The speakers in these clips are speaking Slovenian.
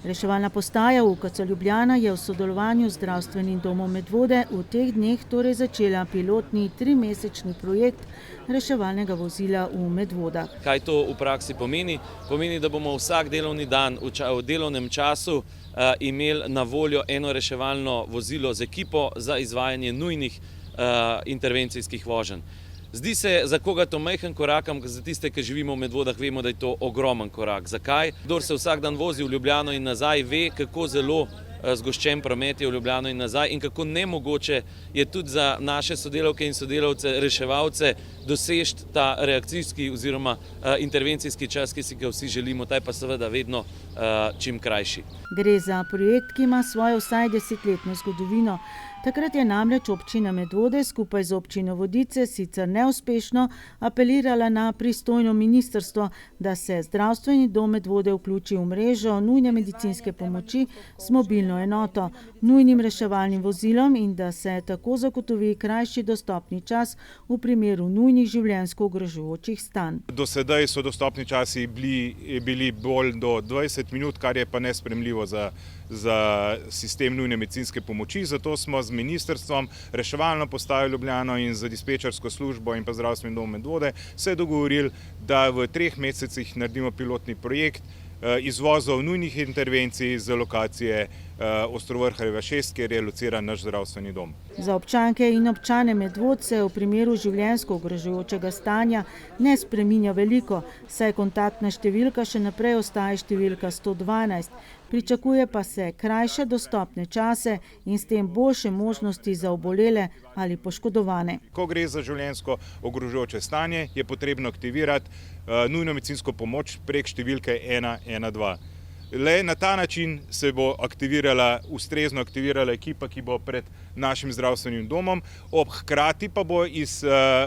Reševalna postaja UKC Ljubljana je v sodelovanju z Zdravstvenim domom Medvode v teh dneh torej začela pilotni 3-mesečni projekt reševalnega vozila v Medvodah. Kaj to v praksi pomeni? Pomeni, da bomo vsak delovni dan v delovnem času imeli na voljo eno reševalno vozilo z ekipo za izvajanje nujnih intervencijskih voženj. Zdi se za koga to majhen korak, ampak za tiste, ki živimo v Medvodah, vemo, da je to ogromen korak. Zakaj? Kdor se vsak dan vozi v Ljubljano in nazaj, ve, kako zelo zgoščen promet je v Ljubljano in nazaj in kako nemogoče je tudi za naše sodelavke in sodelavce, reševalce, doseči ta reakcijski oziroma intervencijski čas, ki si ga vsi želimo, ta je pa seveda vedno čim krajši. Gre za projekt, ki ima svojo vsaj 10-letno zgodovino. Takrat je namreč občina Medvode skupaj z občino Vodice sicer neuspešno apelirala na pristojno ministrstvo, da se Zdravstveni dom Medvode vključi v mrežo nujne medicinske pomoči z mobilno enoto, nujnim reševalnim vozilom in da se tako zagotovi krajši dostopni čas v primeru nujnih življenjsko ogrožajočih stanj. Do sedaj so dostopni časi bili bolj do 20 minut, kar je pa nesprejemljivo za sistem nujne medicinske pomoči, zato smo z ministrstvom, reševalno postajo Ljubljano in z dispečersko službo in pa Zdravstvenim domom Medvode se dogovorili, da v 3 mesecih naredimo pilotni projekt izvozov nujnih intervencij z lokacije Ostrovrharjeva 6, kjer je lociran naš zdravstveni dom. Za občanke in občane Medvod se v primeru življenjsko ogrožajočega stanja ne spreminja veliko, saj kontaktna številka še naprej ostaja številka 112. Pričakuje pa se krajše dostopne čase in s tem boljše možnosti za obolele ali poškodovane. Ko gre za življenjsko ogrožajoče stanje, je potrebno aktivirati nujno medicinsko pomoč prek številke 112. Le na ta način se bo ustrezno aktivirala ekipa, ki bo pred našim zdravstvenim domom, hkrati pa bo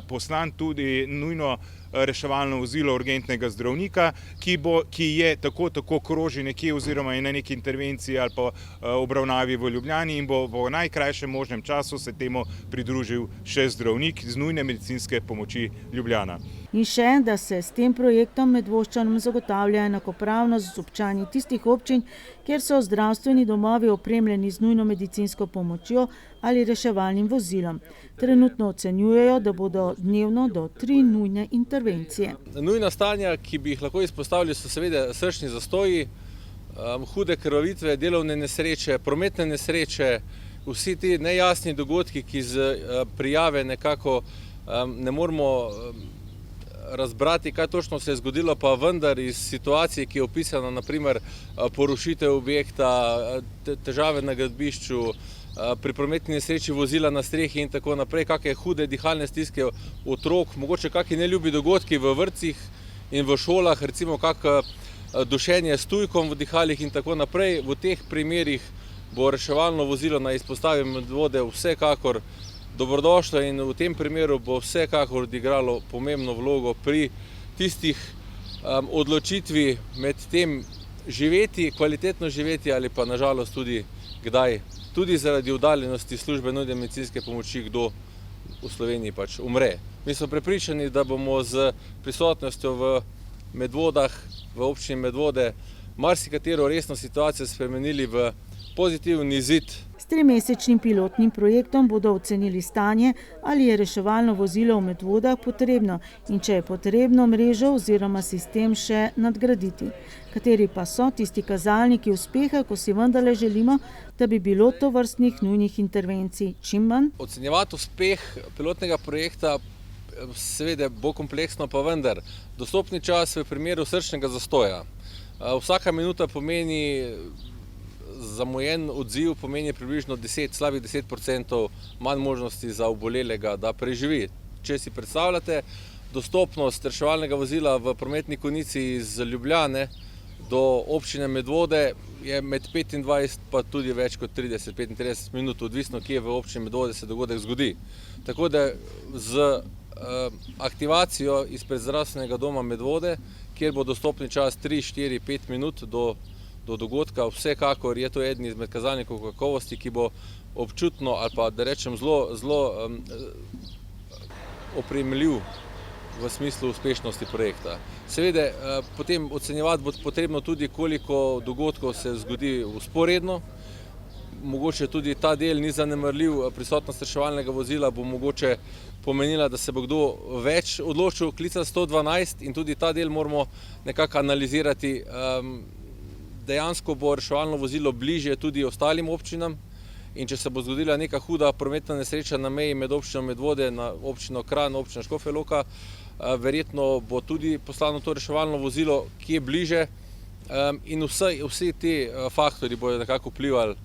poslan tudi nujno reševalno vozilo urgentnega zdravnika, ki je tako kroži nekje oziroma je na neki intervenciji ali pa obravnavi v Ljubljani in bo v najkrajšem možnem času se temu pridružil še zdravnik z nujne medicinske pomoči Ljubljana. In še, da se s tem projektom Medvoščanom zagotavlja enakopravnost z občani tistih občin, kjer so zdravstveni domovi opremljeni z nujno medicinsko pomočjo ali reševalnim vozilom. Trenutno ocenjujejo, da bodo dnevno do 3 nujne intervencije. Nujna stanja, ki bi jih lahko izpostavili, so seveda srčni zastoji, hude krvavitve, delovne nesreče, prometne nesreče, vsi ti nejasni dogodki, ki z prijave nekako ne moremo razbrati, kaj točno se je zgodilo, pa vendar iz situacije, ki je opisana, naprimer porušitev objekta, težave na gradbišču, pri prometni nesreči vozila na strehi in tako naprej, kakšne hude dihalne stiske otrok, mogoče kakšni neljubi dogodki v vrtcih in v šolah, recimo kakšno dušenje s tujkom v dihalih in tako naprej. V teh primerih bo reševalno vozilo na izpostavi Medvode vsekakor dobrodošlo in v tem primeru bo vsekakor odigralo pomembno vlogo pri tistih odločitvi med tem kvalitetno živeti ali pa nažalost tudi kdaj, tudi zaradi oddaljenosti službe nujne medicinske pomoči, kdo v Sloveniji pač umre. Mi smo prepričani, da bomo z prisotnostjo v Medvodah, v občini Medvode, marsikatero resno situacijo spremenili v pozitivni izid. S 3-mesečnim pilotnim projektom bodo ocenili stanje, ali je reševalno vozilo v Medvodah potrebno in če je potrebno mrežo oziroma sistem še nadgraditi. Kateri pa so tisti kazalniki uspeha, ko si vendarle želimo, da bi bilo tovrstnih nujnih intervencij čim manj? Ocenjevati uspeh pilotnega projekta seveda bo kompleksno, pa vendar. Dostopni čas v primeru srčnega zastoja. Vsaka minuta pomeni zamujen odziv, pomeni približno slabih 10% manj možnosti za obolelega, da preživi. Če si predstavljate, dostopnost reševalnega vozila v prometni konici iz Ljubljane do občine Medvode je med 25 pa tudi več kot 30-35 minut, odvisno kje v občini Medvode se dogodek zgodi. Tako da z aktivacijo izpred zdravstvenega doma Medvode, kjer bo dostopni čas 3, 4, 5 minut do dogodka, vsekakor je to eden izmed kazalnikov kakovosti, ki bo občutno ali pa da rečem zelo opremljiv v smislu uspešnosti projekta. Seveda, potem ocenjevati bo potrebno tudi, koliko dogodkov se zgodi vzporedno. Mogoče tudi ta del ni zanemarljiv, prisotnost reševalnega vozila bo mogoče pomenila, da se bo kdo več odločil klicati 112 in tudi ta del moramo nekako analizirati. Dejansko bo reševalno vozilo bližje tudi ostalim občinam in če se bo zgodila neka huda prometna nesreča na meji med občino Medvode, na občino Kranj, občino Škofja Loka, verjetno bo tudi poslano to reševalno vozilo, ki je bliže in vsi ti faktori bodo nekako vplivali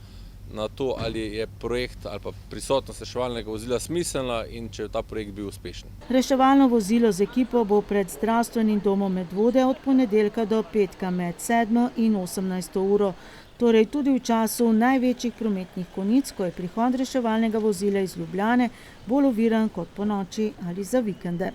na to, ali je projekt ali pa prisotnost reševalnega vozila smiselna in če je ta projekt bil uspešen. Reševalno vozilo z ekipo bo pred zdravstvenim domom Medvode od ponedeljka do petka med 7 in 18 uro. Torej tudi v času največjih prometnih konic, ko je prihod reševalnega vozila iz Ljubljane bolj oviran kot ponoči ali za vikende.